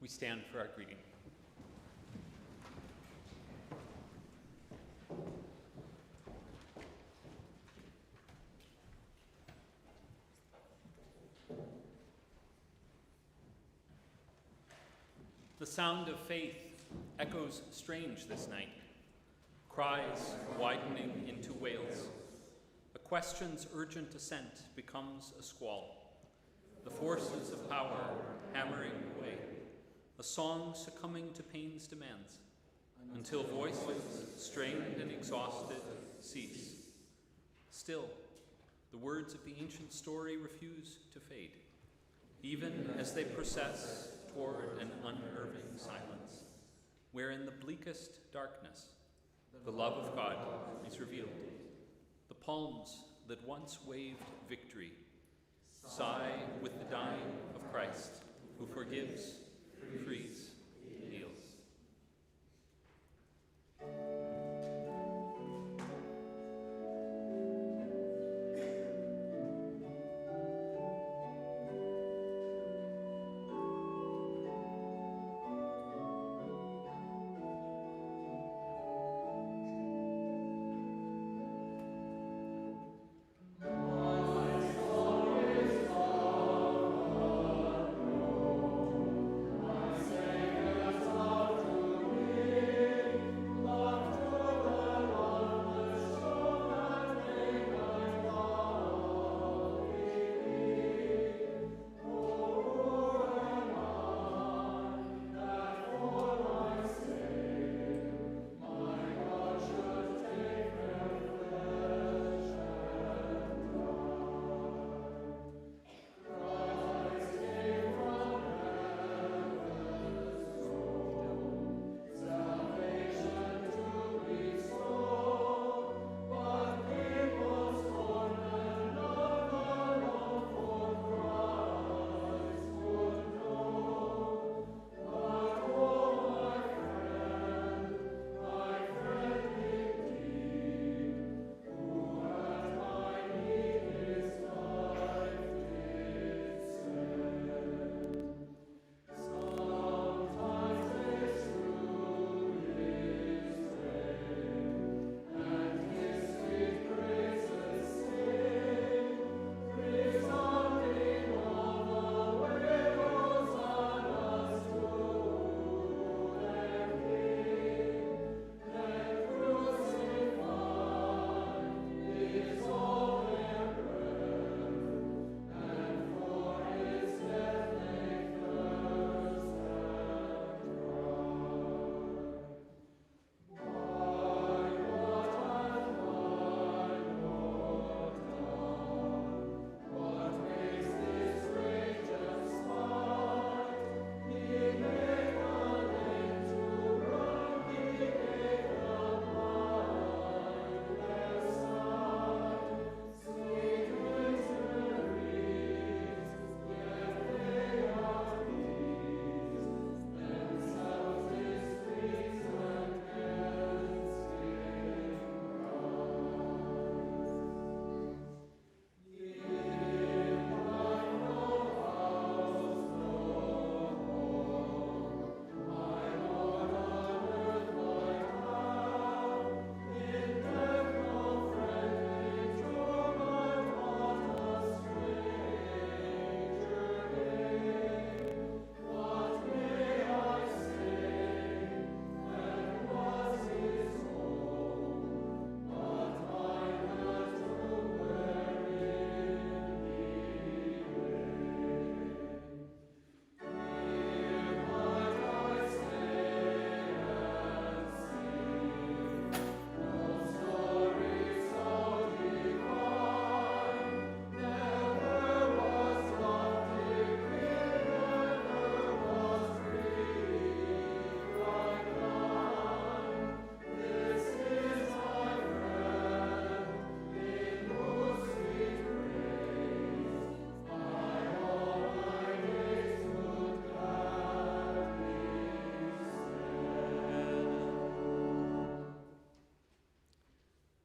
We stand for our greeting. The sound of faith echoes strange this night, cries widening into wails. A question's urgent ascent becomes a squall. The forces of power hammering away, a song succumbing to pain's demands, until voices, strained and exhausted, cease. Still, the words of the ancient story refuse to fade, even as they process toward an unerving silence, where in the bleakest darkness, the love of God is revealed. The palms that once waved victory sigh with the dying of Christ, who forgives, frees, heals.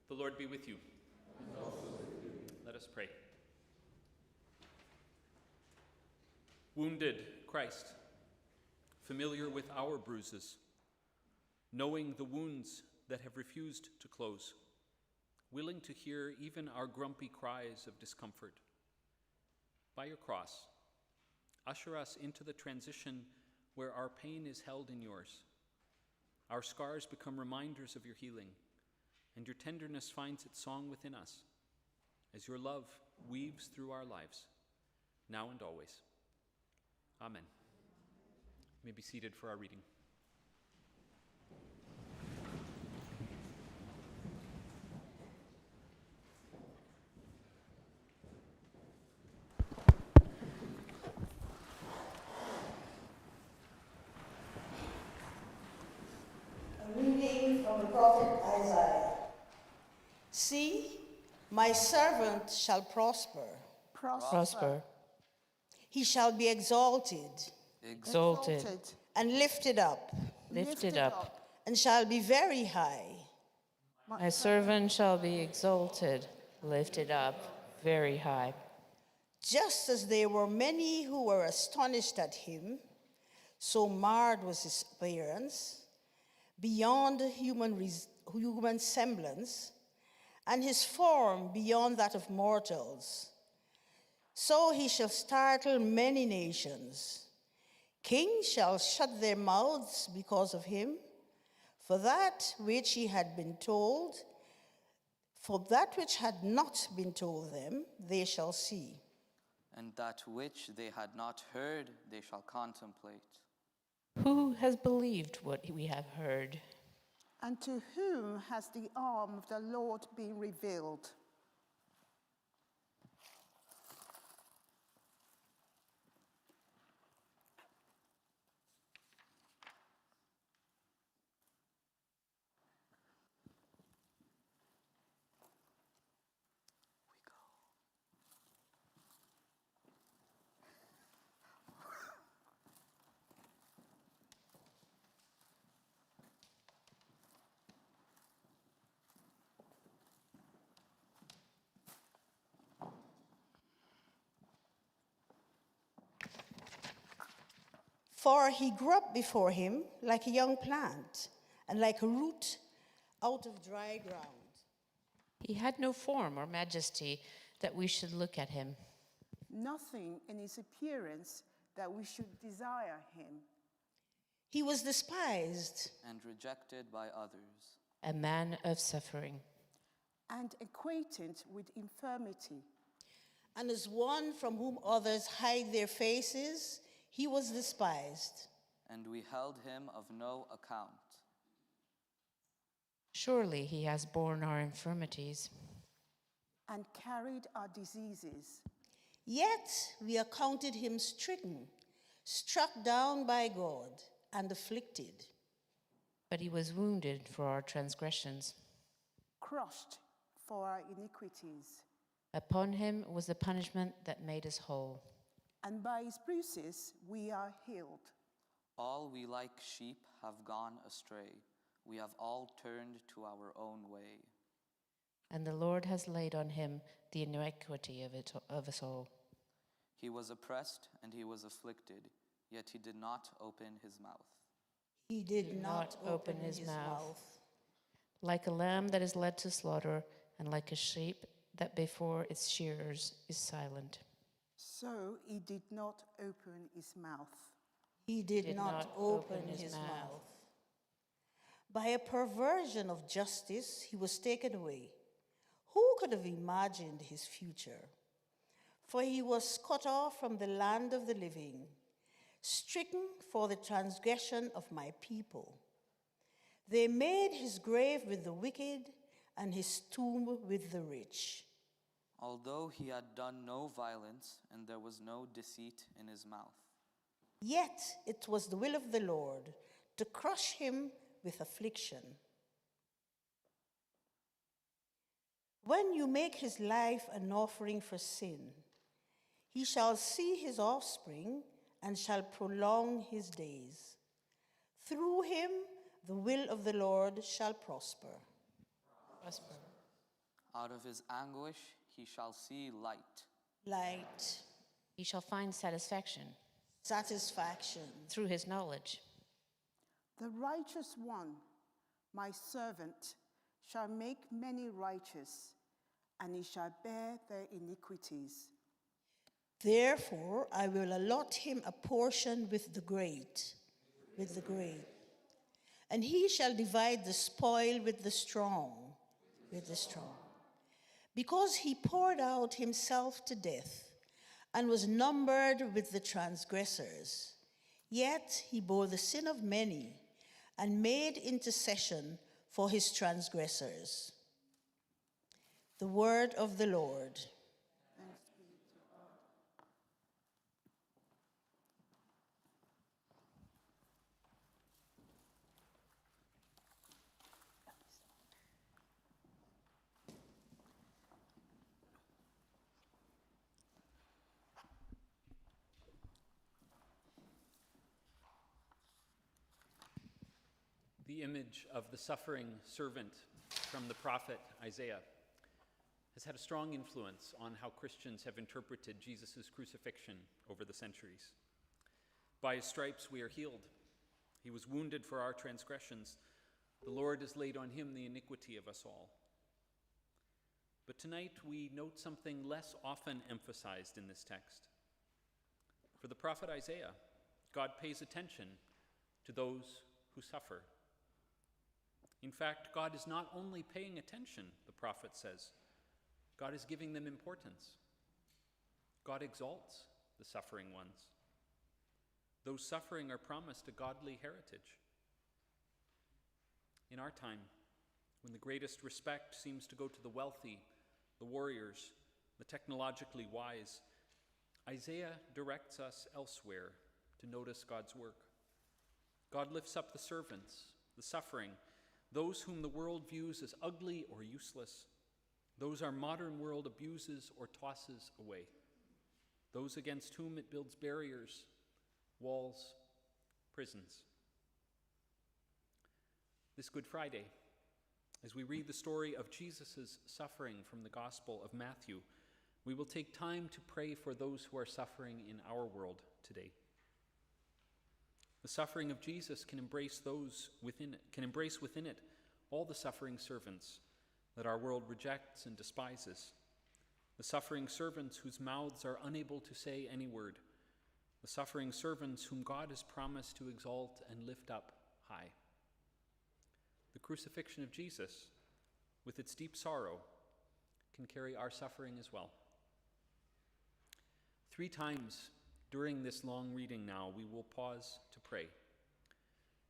The Lord be with you. And also with you. Let us pray. Wounded Christ, familiar with our bruises, knowing the wounds that have refused to close, willing to hear even our grumpy cries of discomfort. By your cross, usher us into the transition where our pain is held in yours. Our scars become reminders of your healing, and your tenderness finds its song within us, as your love weaves through our lives, now and always. Amen. You may be seated for our reading. A reading from the prophet Isaiah. See, my servant shall prosper. Prosper, He shall be exalted exalted, and lifted up, lifted up. and shall be very high. My servant shall be exalted, lifted up, very high. Just as there were many who were astonished at him, so marred was his appearance, beyond human semblance, and his form beyond that of mortals. So he shall startle many nations. Kings shall shut their mouths because of him, for that which had not been told them, they shall see. And that which they had not heard, they shall contemplate. Who has believed what we have heard? And to whom has the arm of the Lord been revealed? For he grew up before him like a young plant, and like a root out of dry ground. He had no form or majesty that we should look at him. Nothing in his appearance that we should desire him. He was despised And rejected by others. A man of suffering, And acquainted with infirmity. and as one from whom others hide their faces, he was despised. And we held him of no account. surely he has borne our infirmities. And carried our diseases. Yet we accounted him stricken, struck down by God, and afflicted. But he was wounded for our transgressions. Crushed for our iniquities. Upon him was the punishment that made us whole. And by his bruises we are healed. All we like sheep have gone astray. We have all turned to our own way. And the Lord has laid on him the iniquity of us all. He was oppressed and he was afflicted, yet he did not open his mouth. He did not open his mouth. Like a lamb that is led to slaughter, and like a sheep that before its shearers is silent. So he did not open his mouth. He did not open his mouth. By a perversion of justice, he was taken away. Who could have imagined his future? For he was cut off from the land of the living, stricken for the transgression of my people. They made his grave with the wicked and his tomb with the rich. Although he had done no violence and there was no deceit in his mouth. Yet it was the will of the Lord to crush him with affliction. When you make his life an offering for sin, he shall see his offspring and shall prolong his days. Through him the will of the Lord shall prosper. Prosper. Out of his anguish he shall see light. Light, He shall find satisfaction. satisfaction through his knowledge. The righteous one, my servant, shall make many righteous, and he shall bear their iniquities. Therefore, I will allot him a portion with the great, and he shall divide the spoil with the strong, because he poured out himself to death and was numbered with the transgressors. Yet he bore the sin of many and made intercession for his transgressors. The word of the Lord. The image of the suffering servant from the prophet Isaiah has had a strong influence on how Christians have interpreted Jesus' crucifixion over the centuries. By his stripes we are healed. He was wounded for our transgressions. The Lord has laid on him the iniquity of us all. But tonight we note something less often emphasized in this text. For the prophet Isaiah, God pays attention to those who suffer. In fact, God is not only paying attention, the prophet says, God is giving them importance. God exalts the suffering ones. Those suffering are promised a godly heritage. In our time, when the greatest respect seems to go to the wealthy, the warriors, the technologically wise, Isaiah directs us elsewhere to notice God's work. God lifts up the servants, the suffering, those whom the world views as ugly or useless, those our modern world abuses or tosses away, those against whom it builds barriers, walls, prisons. This Good Friday, as we read the story of Jesus' suffering from the Gospel of Matthew, we will take time to pray for those who are suffering in our world today. The suffering of Jesus can embrace within it all the suffering servants that our world rejects and despises. The suffering servants whose mouths are unable to say any word. The suffering servants whom God has promised to exalt and lift up high. The crucifixion of Jesus, with its deep sorrow, can carry our suffering as well. 3 times during this long reading now, we will pause to pray.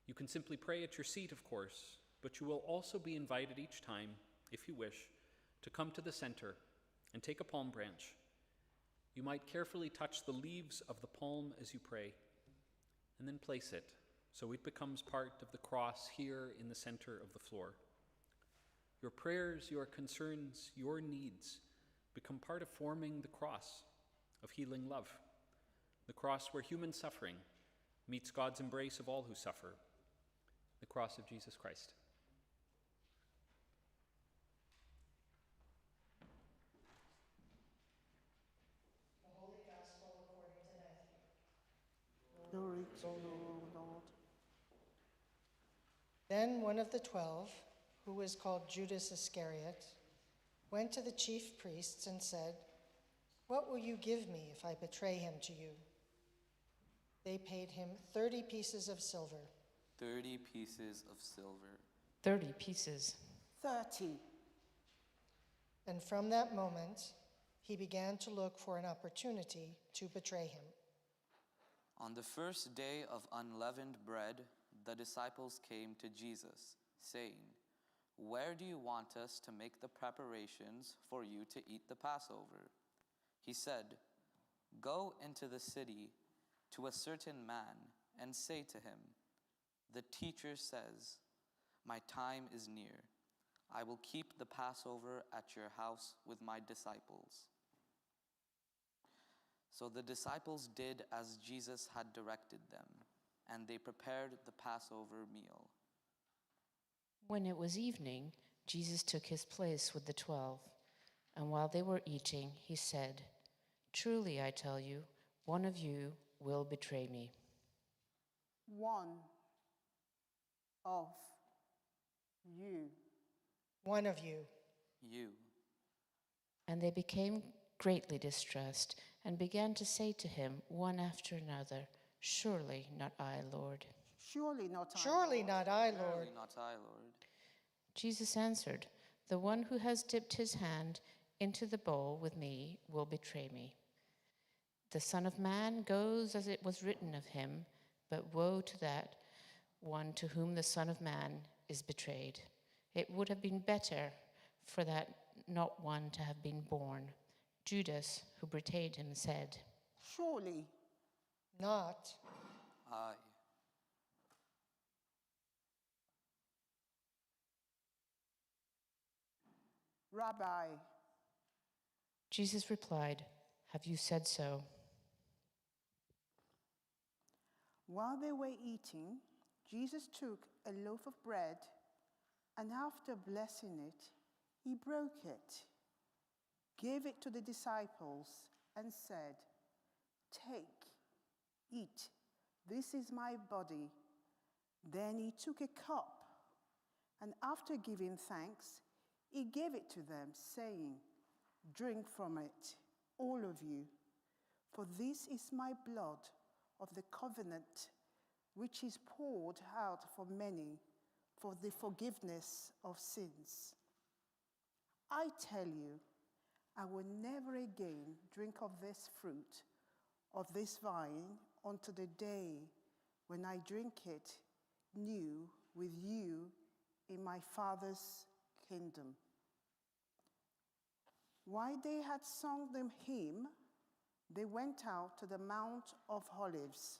You can simply pray at your seat, of course, but you will also be invited each time, if you wish, to come to the center and take a palm branch. You might carefully touch the leaves of the palm as you pray, and then place it so it becomes part of the cross here in the center of the floor. Your prayers, your concerns, your needs become part of forming the cross of healing love. The cross where human suffering meets God's embrace of all who suffer, the cross of Jesus Christ. The Holy Gospel according to Matthew. Glory to you, Lord. Then one of the 12, who was called Judas Iscariot, went to the chief priests and said, "What will you give me if I betray him to you?" They paid him 30 pieces of silver. 30 pieces of silver. 30 pieces. 30. And from that moment, he began to look for an opportunity to betray him. On the first day of unleavened bread, the disciples came to Jesus, saying, "Where do you want us to make the preparations for you to eat the Passover?" He said, "Go into the city to a certain man and say to him, 'The teacher says, my time is near. I will keep the Passover at your house with my disciples.'" So the disciples did as Jesus had directed them, and they prepared the Passover meal. When it was evening, Jesus took his place with the 12, and while they were eating, he said, "Truly I tell you, one of you will betray me. One of you. One of you. You. And they became greatly distressed and began to say to him one after another, Surely not I, Lord. Surely not I. Surely Lord. not I, Lord. Surely not I, Lord. Jesus answered, The one who has dipped his hand into the bowl with me will betray me. The Son of Man goes as it was written of him, but woe to that one to whom the Son of Man is betrayed. It would have been better for that not one to have been born. Judas, who betrayed him, said, Surely Not. I. Rabbi. Jesus replied, Have you said so? While they were eating, Jesus took a loaf of bread and after blessing it, he broke it, gave it to the disciples, and said, Take, eat, this is my body. Then he took a cup, and after giving thanks, he gave it to them, saying, Drink from it, all of you, for this is my blood of the covenant, which is poured out for many for the forgiveness of sins. I tell you, I will never again drink of this fruit, of this vine, until the day when I drink it new with you in my Father's kingdom. While they had sung the hymn, they went out to the Mount of Olives.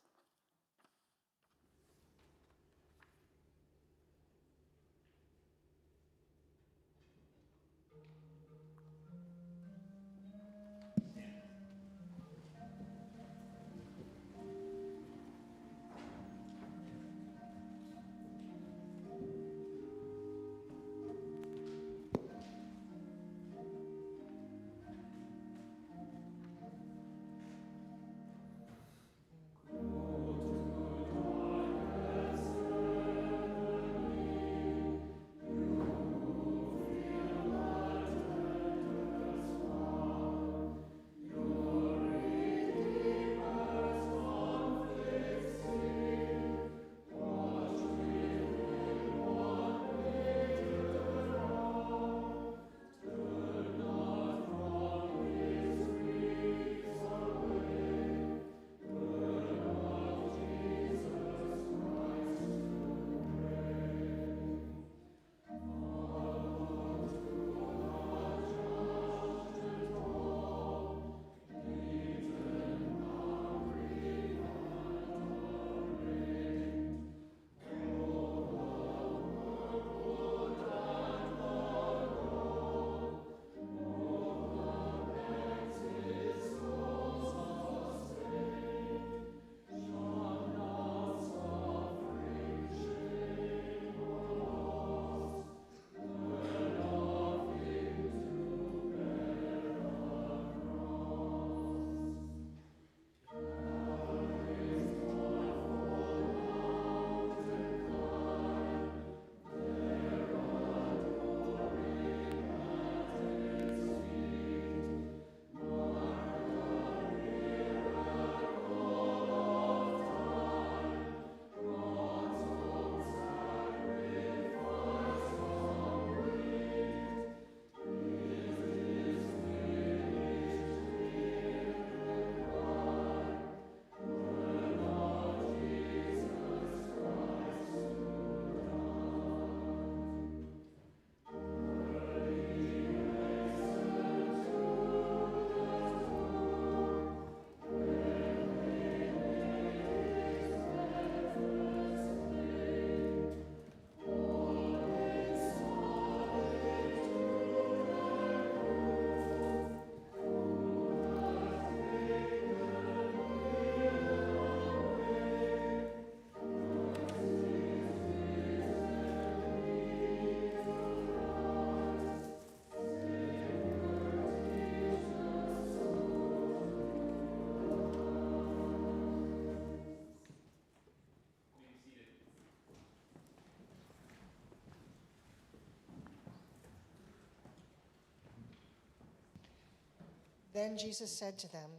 Then Jesus said to them,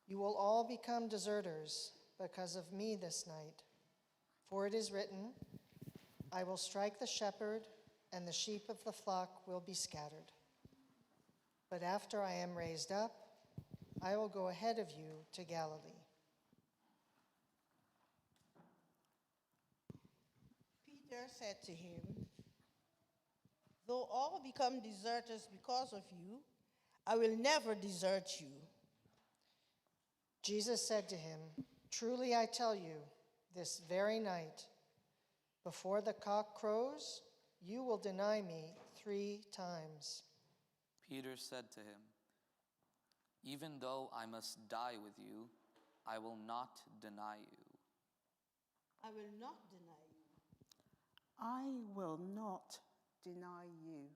"You will all become deserters because of me this night. For it is written, 'I will strike the shepherd, and the sheep of the flock will be scattered.' But after I am raised up, I will go ahead of you to Galilee." Peter said to him, "Though all become deserters because of you, I will never desert you." Jesus said to him, "Truly I tell you, this very night, before the cock crows, you will deny me 3 times." Peter said to him, "Even though I must die with you, I will not deny you." I will not deny you. I will not deny you.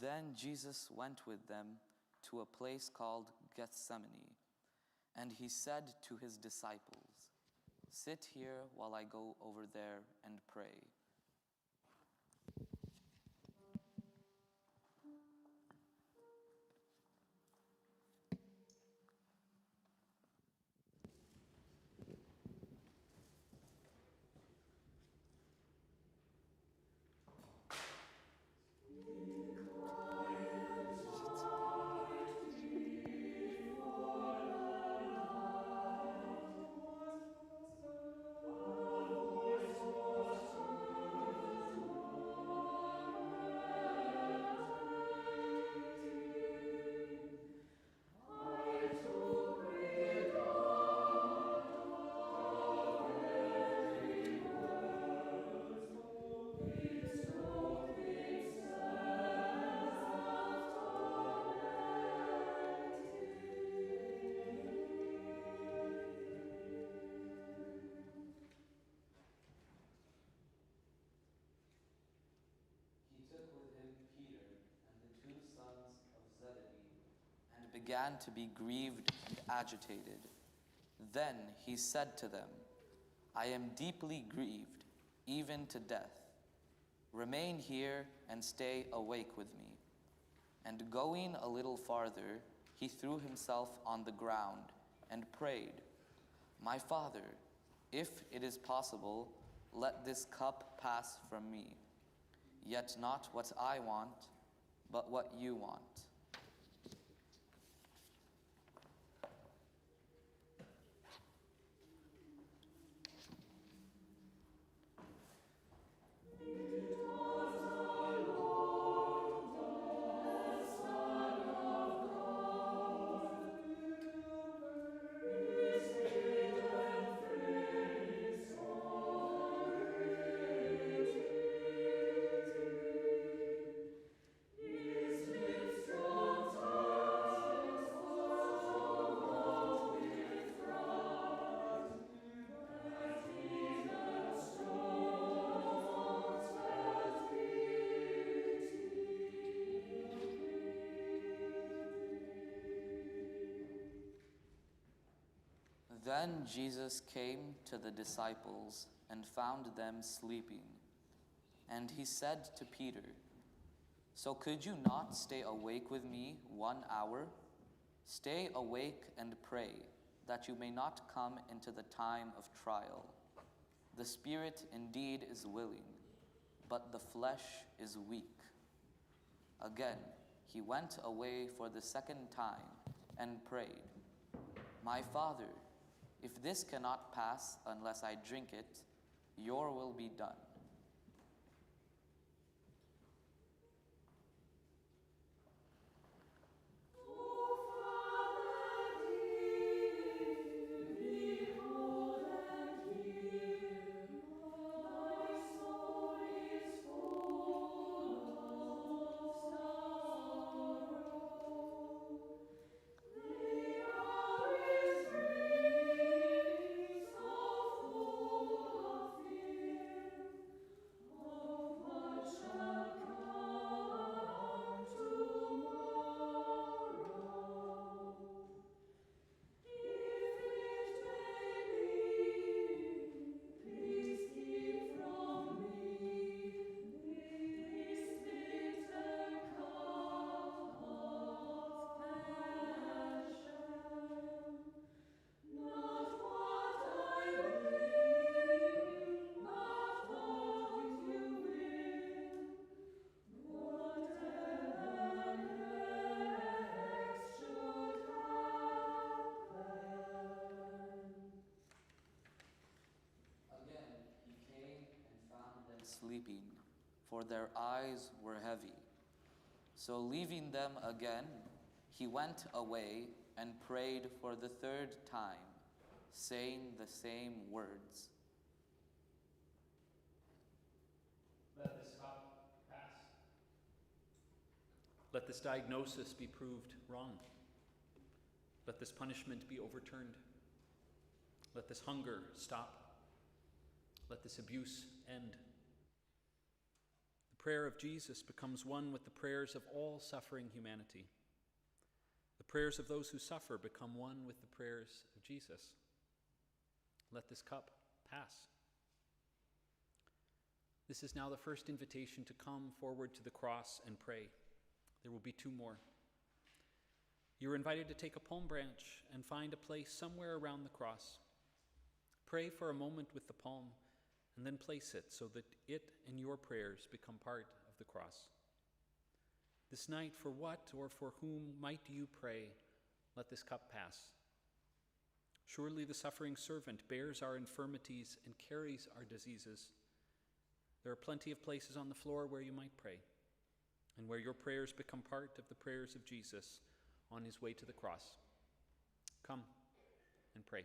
Then Jesus went with them to a place called Gethsemane, and he said to his disciples, "Sit here while I go over there and pray." He took with him Peter and the 2 sons of Zebedee and began to be grieved and agitated. Then he said to them, "I am deeply grieved, even to death. Remain here and stay awake with me." And going a little farther, he threw himself on the ground and prayed, "My Father, if it is possible, let this cup pass from me. Yet not what I want, but what you want." Then Jesus came to the disciples and found them sleeping. And he said to Peter, "So could you not stay awake with me 1 hour? Stay awake and pray, that you may not come into the time of trial. The spirit indeed is willing, but the flesh is weak." Again, he went away for the 2nd time and prayed, "My Father, if this cannot pass unless I drink it, your will be done." sleeping, for their eyes were heavy. So leaving them again, he went away and prayed for the third time, saying the same words. Let this cup pass. Let this diagnosis be proved wrong. Let this punishment be overturned. Let this hunger stop. Let this abuse end. The prayer of Jesus becomes one with the prayers of all suffering humanity. The prayers of those who suffer become one with the prayers of Jesus. Let this cup pass. This is now the first invitation to come forward to the cross and pray. There will be two more. You're invited to take a palm branch and find a place somewhere around the cross. Pray for a moment with the palm and then place it so that it and your prayers become part of the cross. This night, for what or for whom might you pray, let this cup pass. Surely the suffering servant bears our infirmities and carries our diseases. There are plenty of places on the floor where you might pray, and where your prayers become part of the prayers of Jesus on his way to the cross. Come and pray.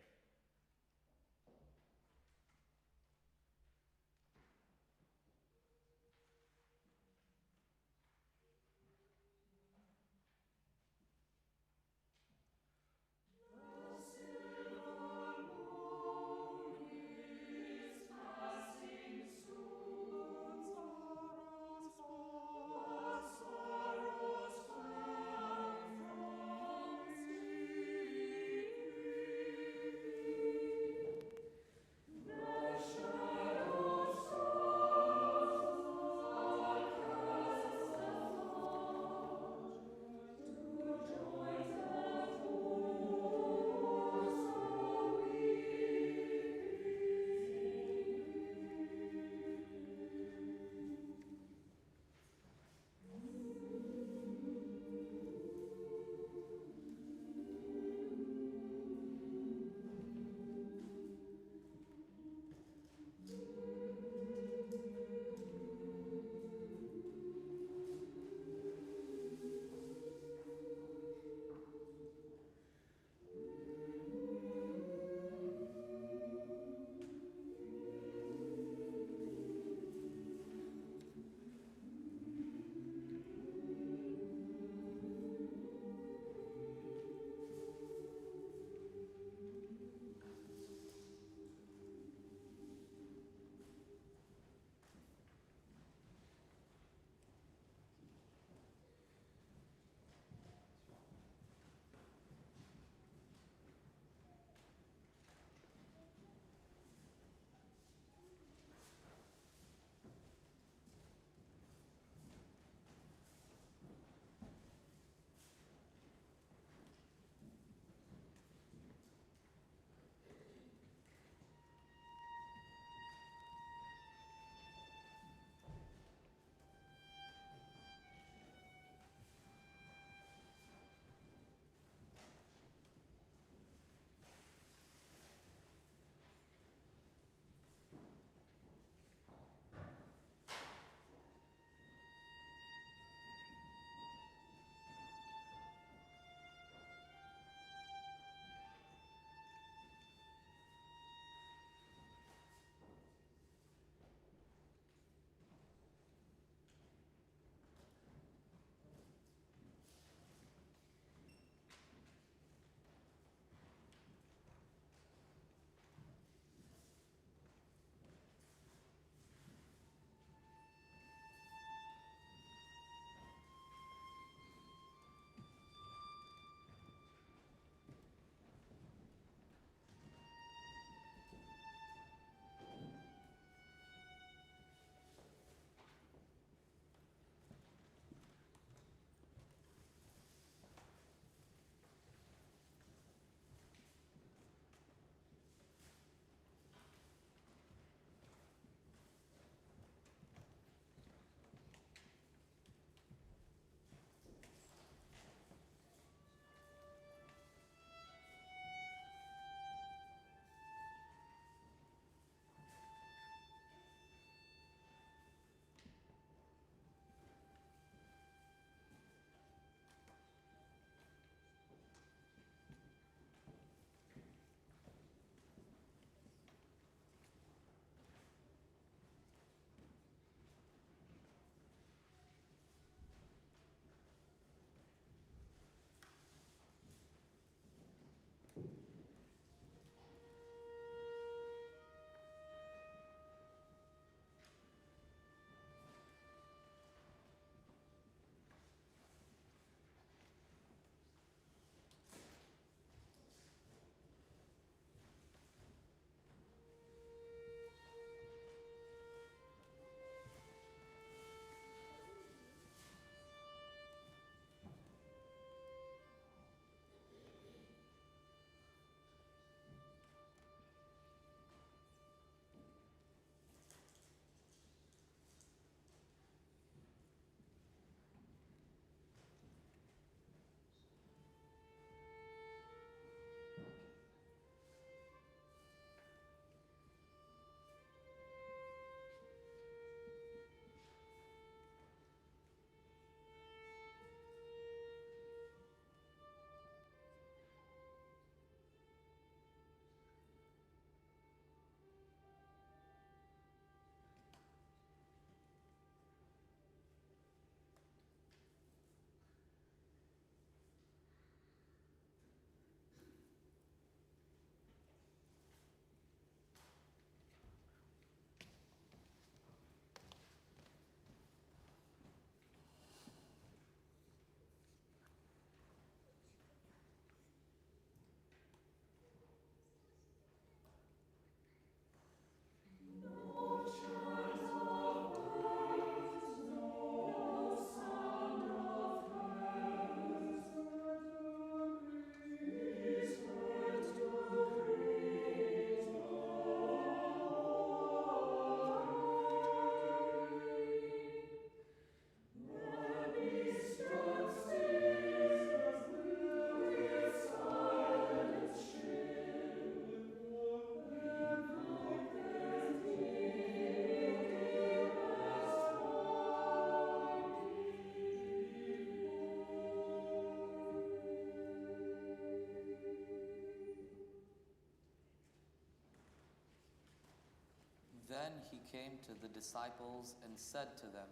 came to the disciples and said to them,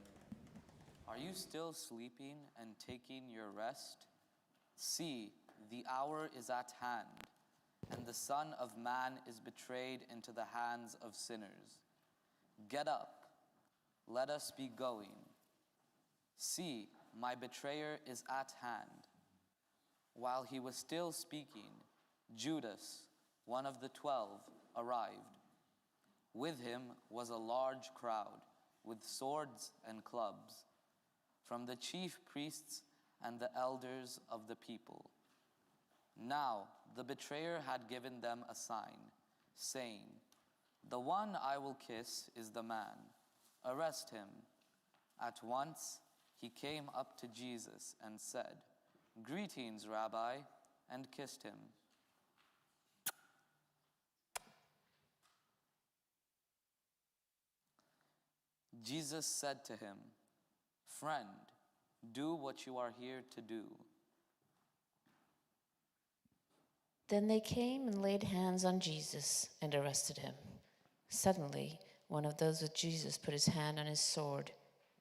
"Are you still sleeping and taking your rest? See, the hour is at hand, and the Son of Man is betrayed into the hands of sinners. Get up, let us be going. See, my betrayer is at hand." While he was still speaking, Judas, one of the 12, arrived. With him was a large crowd, with swords and clubs, from the chief priests and the elders of the people. Now the betrayer had given them a sign, saying, "The one I will kiss is the man. Arrest him." At once he came up to Jesus and said, "Greetings, Rabbi," and kissed him. Jesus said to him, "Friend, do what you are here to do." Then they came and laid hands on Jesus and arrested him. Suddenly, one of those with Jesus put his hand on his sword,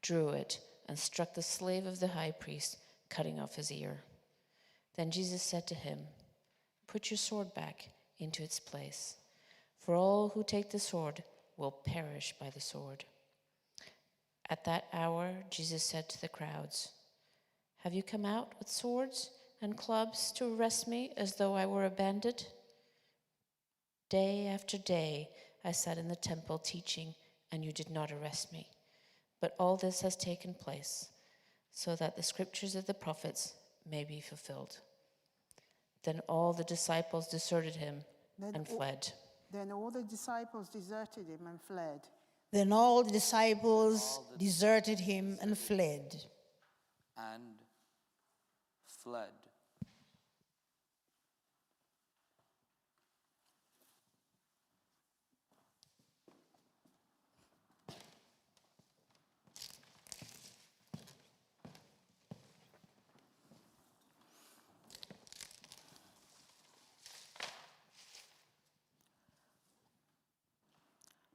drew it, and struck the slave of the high priest, cutting off his ear. Then Jesus said to him, "Put your sword back into its place, for all who take the sword will perish by the sword." At that hour, Jesus said to the crowds, "Have you come out with swords and clubs to arrest me as though I were a bandit? Day after day I sat in the temple teaching, and you did not arrest me. But all this has taken place, so that the scriptures of the prophets may be fulfilled." Then all the disciples deserted him and fled. Then all the disciples deserted him and fled. Then all the disciples deserted him and fled. And fled.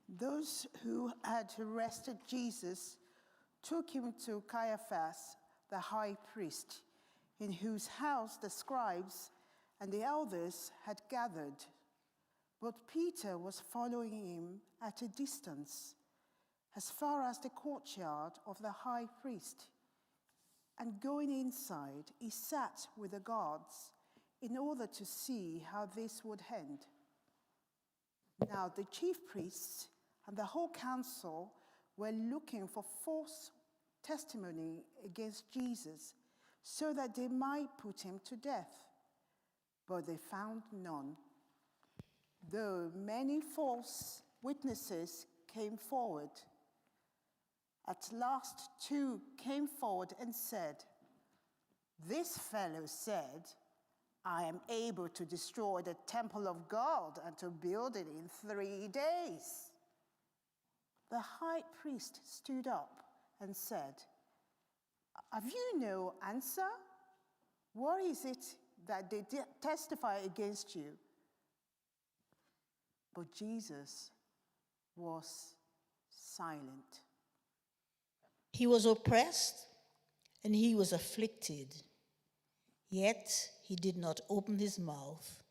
Those who had arrested Jesus took him to Caiaphas, the high priest, in whose house the scribes and the elders had gathered. But Peter was following him at a distance, as far as the courtyard of the high priest. And going inside, he sat with the guards in order to see how this would end. Now the chief priests and the whole council were looking for false testimony against Jesus so that they might put him to death. But they found none, though many false witnesses came forward. At last 2 came forward and said, "This fellow said, 'I am able to destroy the temple of God and to build it in 3 days.'" The high priest stood up and said, "Have you no answer? What is it that they testify against you?" But Jesus was silent. He was oppressed and he was afflicted, yet he did not open his mouth.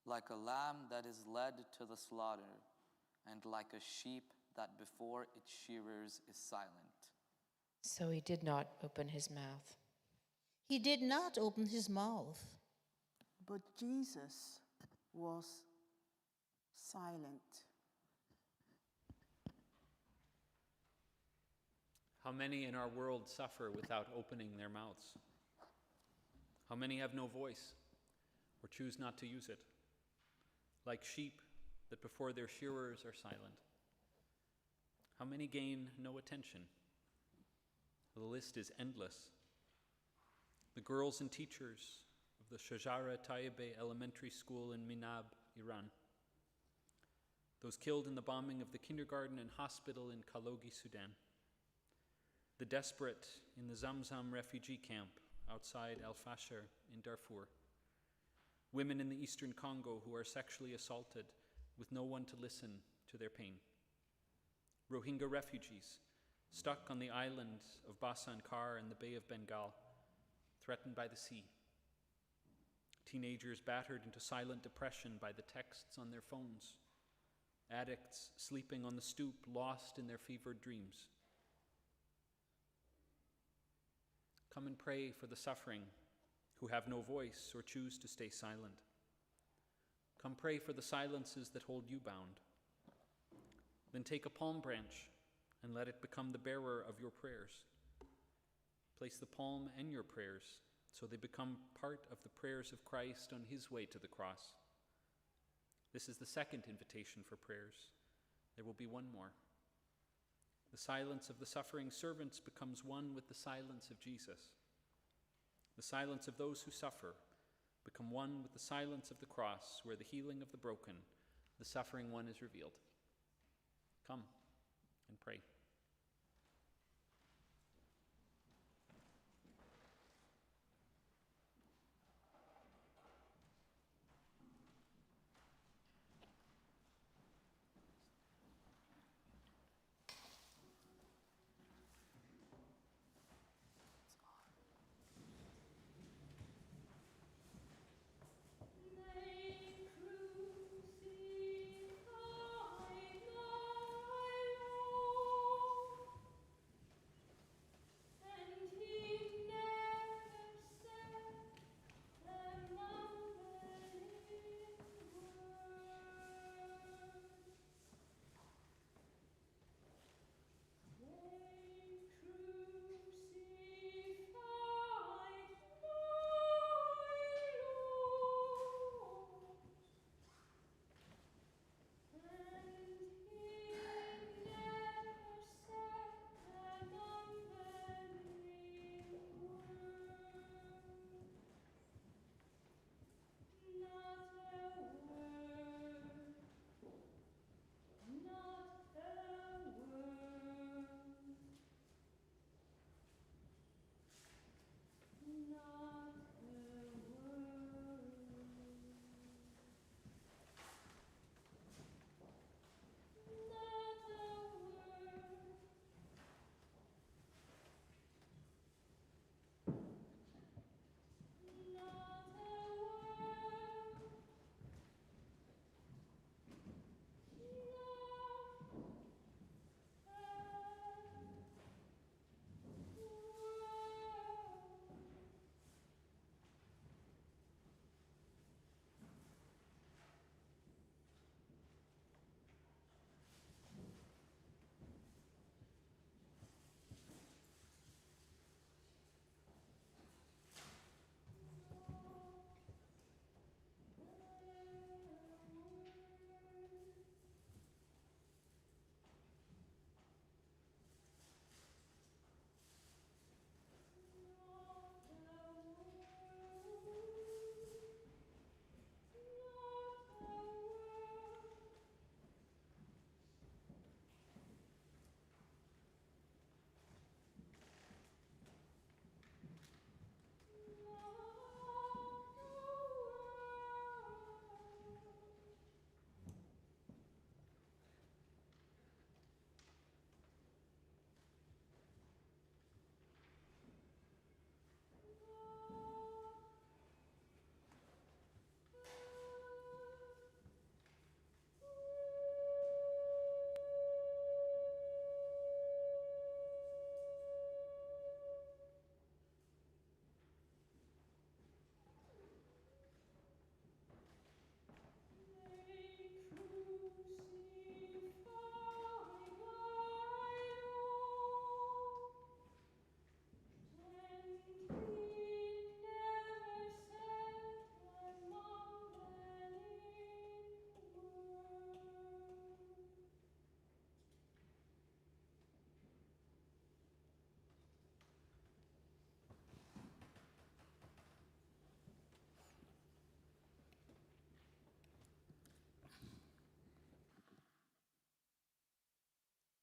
Like a lamb that is led to the slaughter, and like a sheep that before its shearers is silent. So he did not open his mouth. He did not open his mouth. But Jesus was silent. How many in our world suffer without opening their mouths? How many have no voice or choose not to use it? Like sheep that before their shearers are silent. How many gain no attention? The list is endless. The girls and teachers of the Shajara Tayyebe Elementary School in Minab, Iran. Those killed in the bombing of the kindergarten and hospital in Kalogi, Sudan. The desperate in the Zamzam refugee camp outside Al-Fasher in Darfur. Women in the eastern Congo who are sexually assaulted with no one to listen to their pain. Rohingya refugees stuck on the island of Bhasan Char in the Bay of Bengal, threatened by the sea. Teenagers battered into silent depression by the texts on their phones. Addicts sleeping on the stoop, lost in their fevered dreams. Come and pray for the suffering who have no voice or choose to stay silent. Come pray for the silences that hold you bound. Then take a palm branch and let it become the bearer of your prayers. Place the palm and your prayers so they become part of the prayers of Christ on his way to the cross. This is the second invitation for prayers. There will be one more. The silence of the suffering servants becomes one with the silence of Jesus. The silence of those who suffer become one with the silence of the cross, where the healing of the broken, the suffering one, is revealed. Come and pray.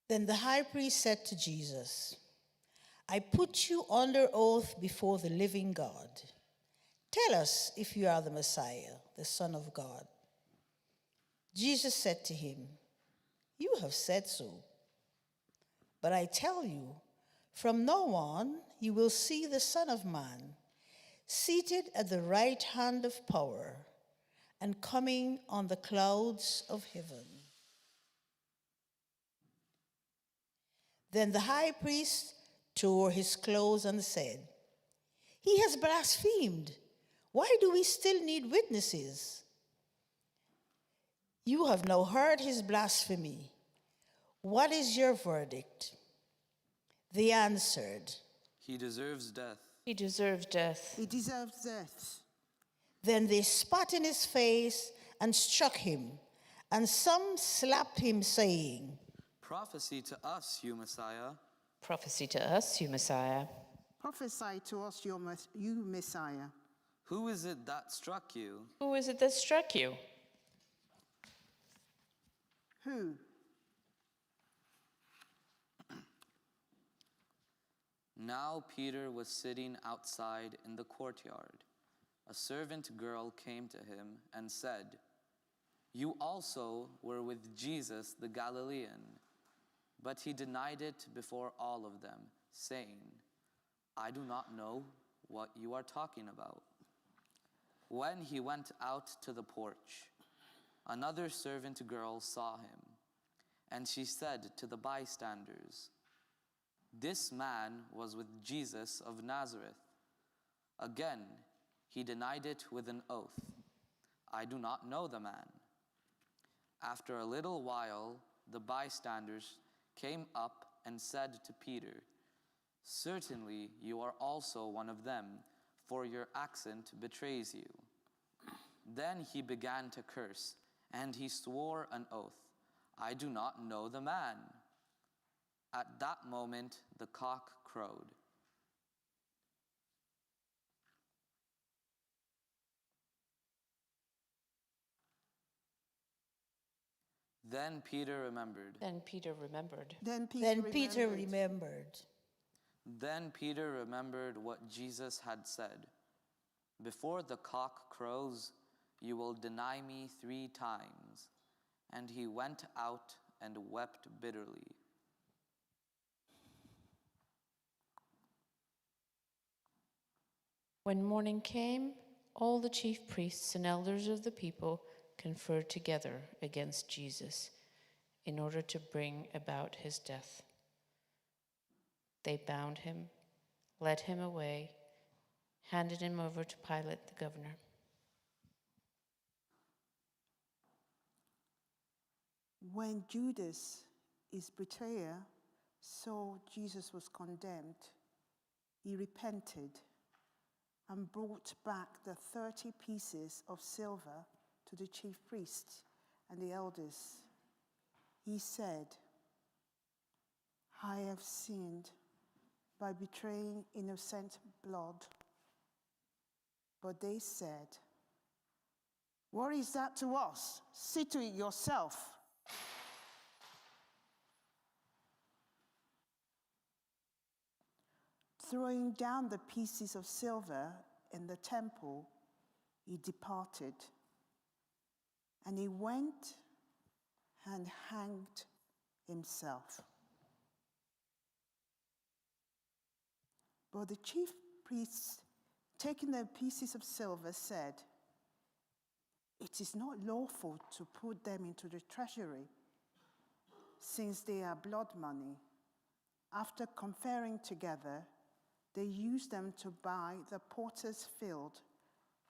Then the high priest said to Jesus, I put you under oath before the living God. Tell us if you are the Messiah, the Son of God. Jesus said to him, You have said so. But I tell you, from now on you will see the Son of Man seated at the right hand of power and coming on the clouds of heaven." Then the high priest tore his clothes and said, "He has blasphemed. Why do we still need witnesses? You have now heard his blasphemy. What is your verdict?" They answered, He deserves death. He deserves death. He deserves death. Then they spat in his face and struck him, and some slapped him, saying, Prophesy to us, you Messiah. Prophesy to us, you Messiah. Prophesy to us, you Messiah. Who is it that struck you? Who is it that struck you? Who? Now Peter was sitting outside in the courtyard. A servant girl came to him and said, "You also were with Jesus the Galilean." But he denied it before all of them, saying, "I do not know what you are talking about." When he went out to the porch, another servant girl saw him, and she said to the bystanders, "This man was with Jesus of Nazareth." Again, he denied it with an oath, "I do not know the man." After a little while, the bystanders came up and said to Peter, "Certainly you are also one of them, for your accent betrays you." Then he began to curse, and he swore an oath, "I do not know the man." At that moment, the cock crowed. Then Peter remembered. Then Peter remembered. Then Peter remembered. Then Peter remembered what Jesus had said, "Before the cock crows, you will deny me 3 times." And he went out and wept bitterly. When morning came, all the chief priests and elders of the people conferred together against Jesus in order to bring about his death. They bound him, led him away, handed him over to Pilate the governor. When Judas, his betrayer, saw Jesus was condemned, he repented and brought back the 30 pieces of silver to the chief priests and the elders. He said, "I have sinned by betraying innocent blood." But they said, "What is that to us? See to it yourself." Throwing down the pieces of silver in the temple, he departed. And he went and hanged himself. But the chief priests, taking the pieces of silver, said, "It is not lawful to put them into the treasury, since they are blood money." After conferring together, they used them to buy the potter's field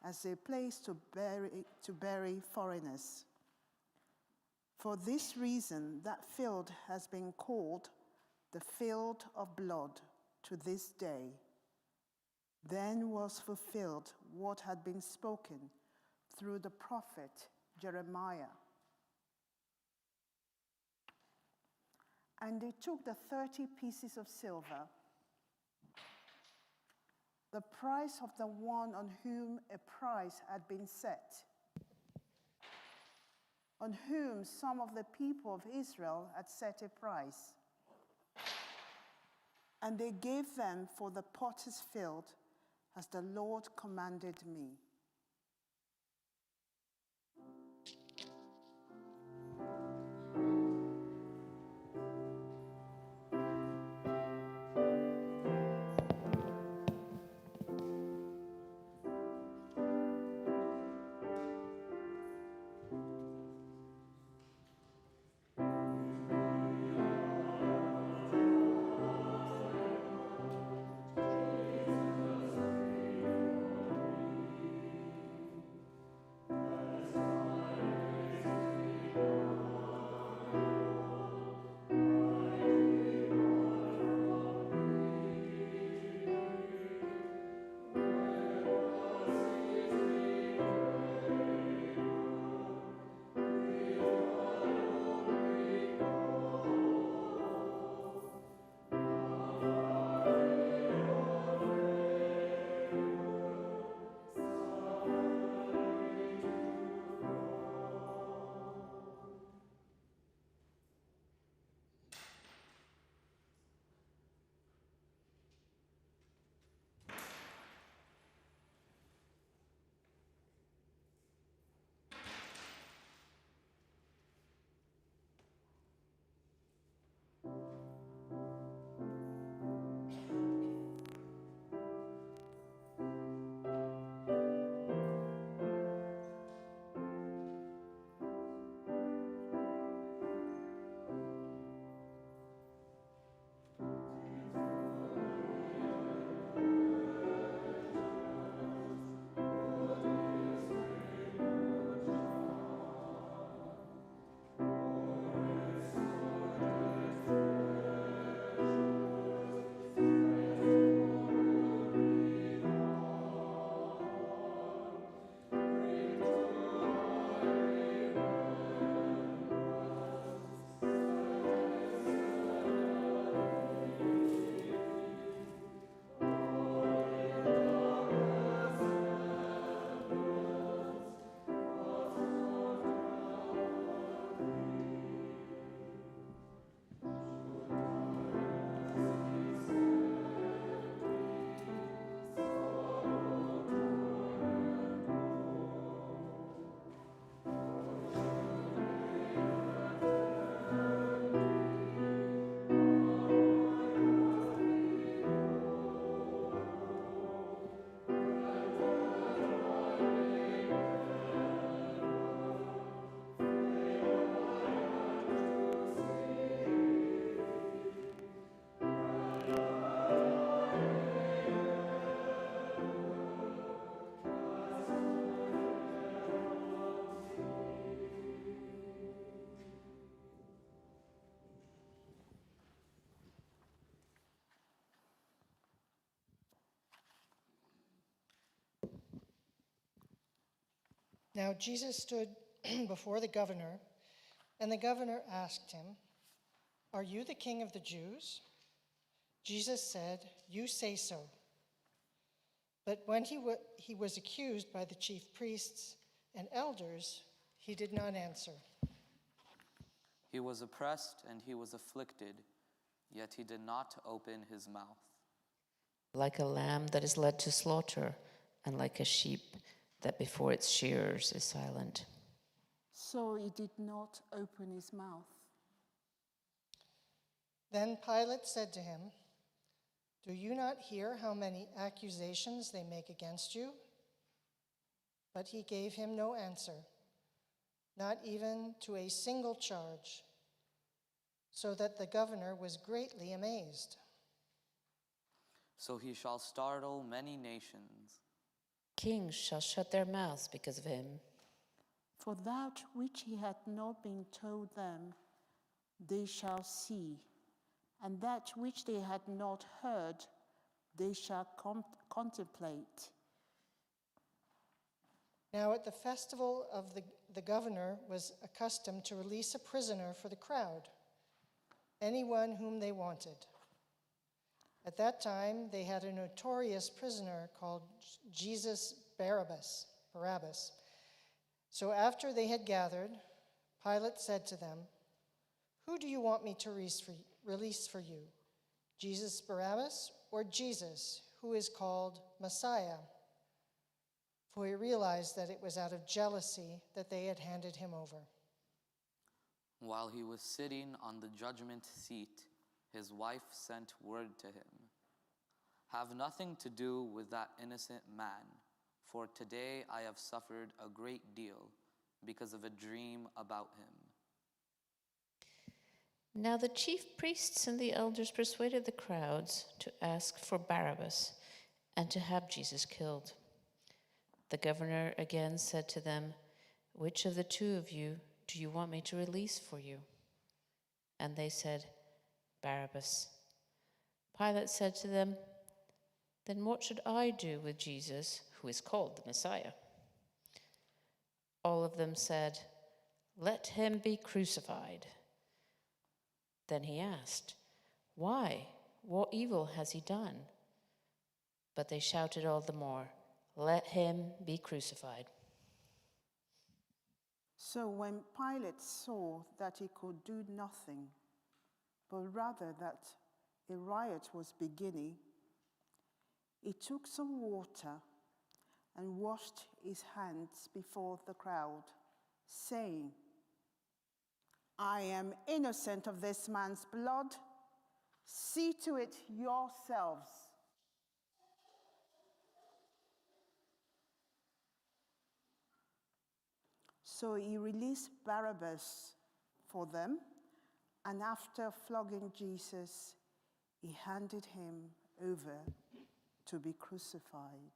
as a place to bury foreigners. For this reason, that field has been called the Field of Blood to this day. Then was fulfilled what had been spoken through the prophet Jeremiah. And they took the 30 pieces of silver, the price of the one on whom a price had been set, on whom some of the people of Israel had set a price. And they gave them for the potter's field as the Lord commanded me. Now Jesus stood before the governor, and the governor asked him, "Are you the king of the Jews?" Jesus said, "You say so." But when he was accused by the chief priests and elders, he did not answer. He was oppressed and he was afflicted, yet he did not open his mouth. Like a lamb that is led to slaughter, and like a sheep that before its shearers is silent. So he did not open his mouth. Then Pilate said to him, "Do you not hear how many accusations they make against you?" But he gave him no answer, not even to a single charge, so that the governor was greatly amazed. So he shall startle many nations. Kings shall shut their mouths because of him. For that which he had not been told them, they shall see, and that which they had not heard, they shall contemplate. Now at the festival of the governor was accustomed to release a prisoner for the crowd, anyone whom they wanted. At that time, they had a notorious prisoner called Jesus Barabbas. So after they had gathered, Pilate said to them, "Who do you want me to release for you, Jesus Barabbas or Jesus, who is called Messiah?" For he realized that it was out of jealousy that they had handed him over. While he was sitting on the judgment seat, his wife sent word to him, "Have nothing to do with that innocent man, for today I have suffered a great deal because of a dream about him." Now the chief priests and the elders persuaded the crowds to ask for Barabbas and to have Jesus killed. The governor again said to them, "Which of the two of you do you want me to release for you?" And they said, "Barabbas." Pilate said to them, "Then what should I do with Jesus, who is called the Messiah?" All of them said, "Let him be crucified." Then he asked, "Why? What evil has he done?" But they shouted all the more, "Let him be crucified." So when Pilate saw that he could do nothing, but rather that a riot was beginning, he took some water and washed his hands before the crowd, saying, "I am innocent of this man's blood. See to it yourselves." So he released Barabbas for them, and after flogging Jesus, he handed him over to be crucified.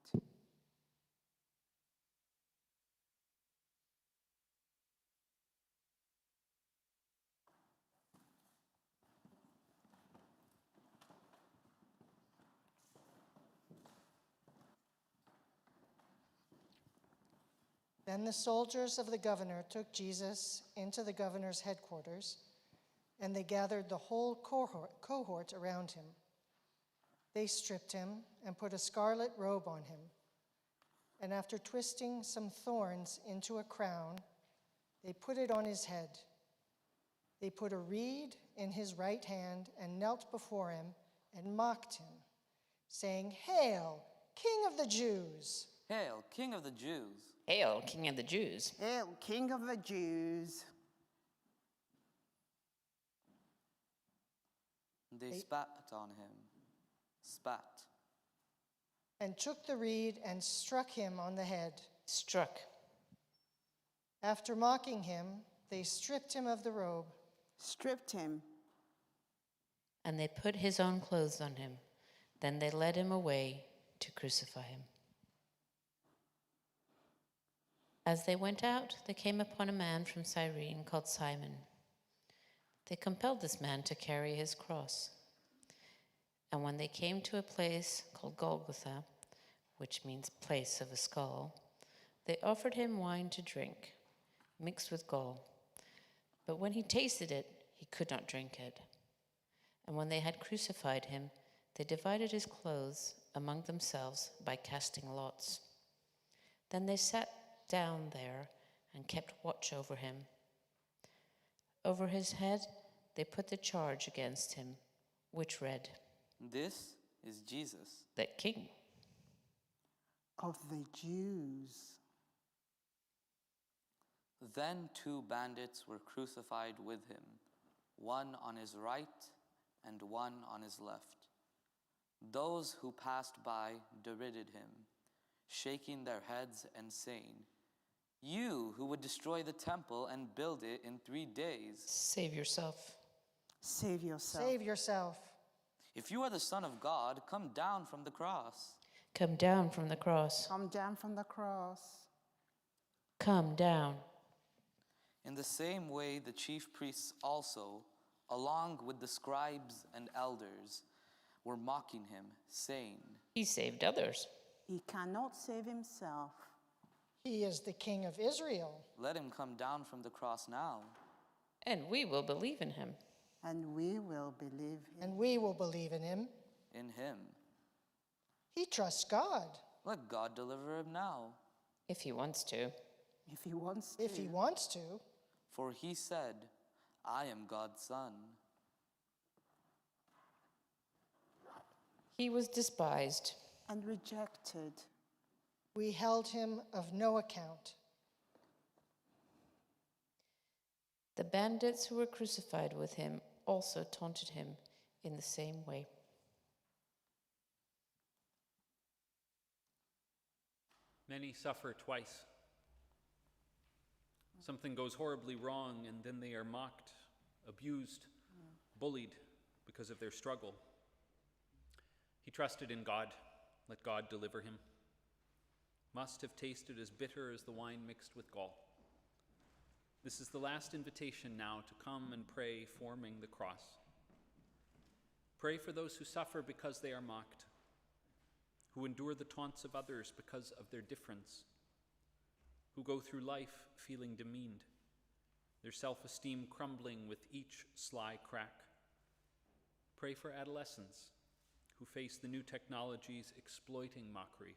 Then the soldiers of the governor took Jesus into the governor's headquarters, and they gathered the whole cohort around him. They stripped him and put a scarlet robe on him, and after twisting some thorns into a crown, they put it on his head. They put a reed in his right hand and knelt before him and mocked him, saying, "Hail, King of the Jews!" "Hail, King of the Jews!" "Hail, King of the Jews!" Hail, King of the Jews! They spat on him. Spat. And took the reed and struck him on the head. Struck. After mocking him, they stripped him of the robe. Stripped him. And they put his own clothes on him. Then they led him away to crucify him. As they went out, they came upon a man from Cyrene called Simon. They compelled this man to carry his cross. And when they came to a place called Golgotha, which means place of a skull, They offered him wine to drink, mixed with gall. But when he tasted it, he could not drink it. And when they had crucified him, they divided his clothes among themselves by casting lots. Then they sat down there and kept watch over him. Over his head they put the charge against him, which read, This is Jesus. that King. Of the Jews. Then 2 bandits were crucified with him, one on his right and one on his left. Those who passed by derided him, shaking their heads and saying, You who would destroy the temple and build it in 3 days, Save yourself. Save yourself. Save yourself. if you are the Son of God, come down from the cross. Come down from the cross. Come down from the cross. Come down. In the same way, the chief priests also, along with the scribes and elders, were mocking him, saying, He saved others. He cannot save himself. He is the King of Israel. Let him come down from the cross now. And we will believe in him. And we will believe him. And we will believe in him. In him. He trusts God. Let God deliver him now. If he wants to. If he wants to. If he wants to. For he said, I am God's son. He was despised. And rejected. We held him of no account. The bandits who were crucified with him also taunted him in the same way. Many suffer twice. Something goes horribly wrong, and then they are mocked, abused, bullied because of their struggle. He trusted in God. Let God deliver him. Must have tasted as bitter as the wine mixed with gall. This is the last invitation now to come and pray, forming the cross. Pray for those who suffer because they are mocked, who endure the taunts of others because of their difference, who go through life feeling demeaned, their self-esteem crumbling with each sly crack. Pray for adolescents who face the new technologies exploiting mockery.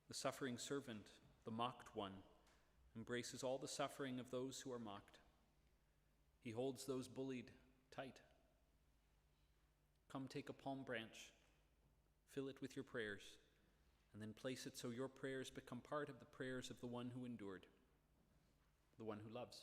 The suffering servant, the mocked one, embraces all the suffering of those who are mocked. He holds those bullied tight. Come take a palm branch, fill it with your prayers, and then place it so your prayers become part of the prayers of the one who endured, the one who loves.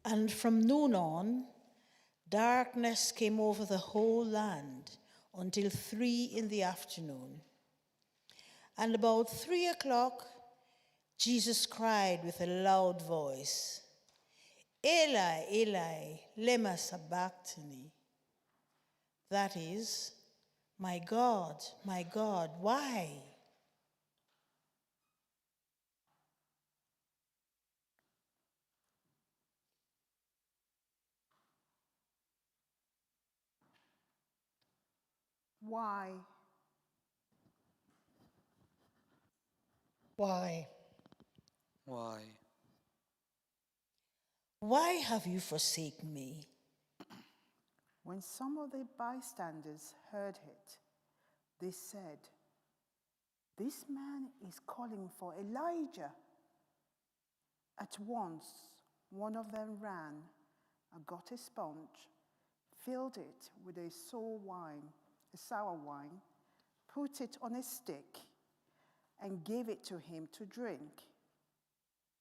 And from noon on, darkness came over the whole land until 3 in the afternoon. And about 3 o'clock, Jesus cried with a loud voice, Eli, Eli, lema sabachthani. That is, my God, why? Why? Why? Why? Why have you forsaken me? When some of the bystanders heard it, they said, "This man is calling for Elijah." At once, one of them ran and got a sponge, filled it with a sour wine, put it on a stick, and gave it to him to drink.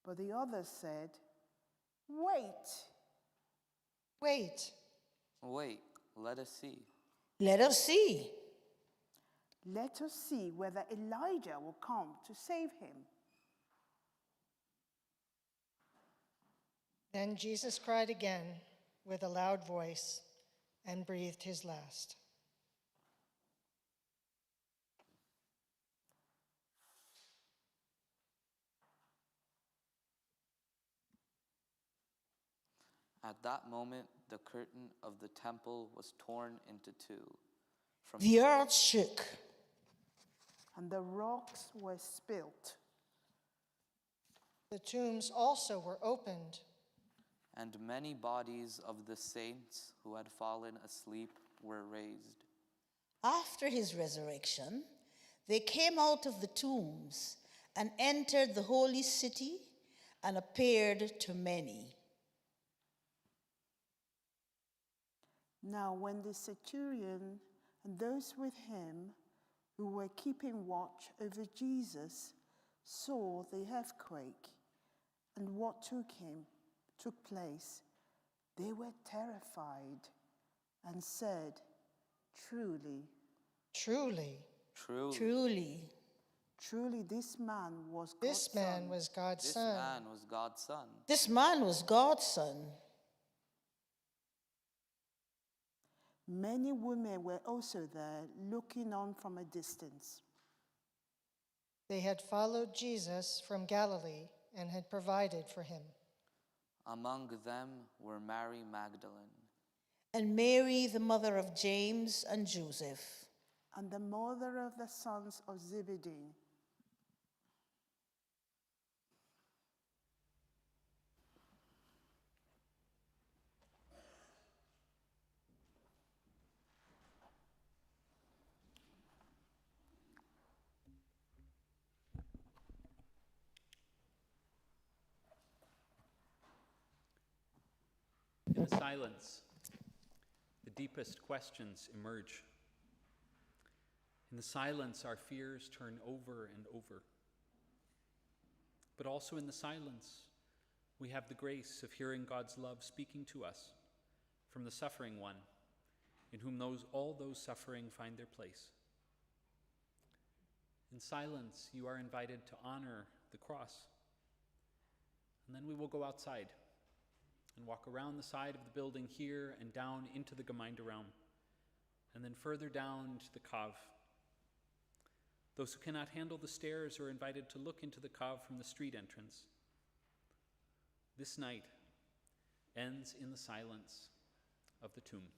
But the others said, "Wait, Wait. Wait, let us see. Let us see. let us see whether Elijah will come to save him." Then Jesus cried again with a loud voice and breathed his last. At that moment, the curtain of the temple was torn into two. The earth shook, And the rocks were spilt. The tombs also were opened, And many bodies of the saints who had fallen asleep were raised. after his resurrection, they came out of the tombs and entered the holy city and appeared to many. Now when the centurion and those with him who were keeping watch over Jesus saw the earthquake and what took place, they were terrified and said, "Truly, truly, Truly, this man was God's this man son." was God's This son. man was God's son. this man was God's son. Many women were also there, looking on from a distance. They had followed Jesus from Galilee and had provided for him. Among them were Mary Magdalene, And Mary, the mother of James and Joseph, And the mother of the sons of Zebedee. In the silence, the deepest questions emerge. In the silence, our fears turn over and over. But also in the silence, we have the grace of hearing God's love speaking to us from the suffering one, in whom all those suffering find their place. In silence, you are invited to honor the cross. And then we will go outside and walk around the side of the building here and down into the Gemeinderaum, and then further down to the Kav. Those who cannot handle the stairs are invited to look into the Kav from the street entrance. This night ends in the silence of the tomb.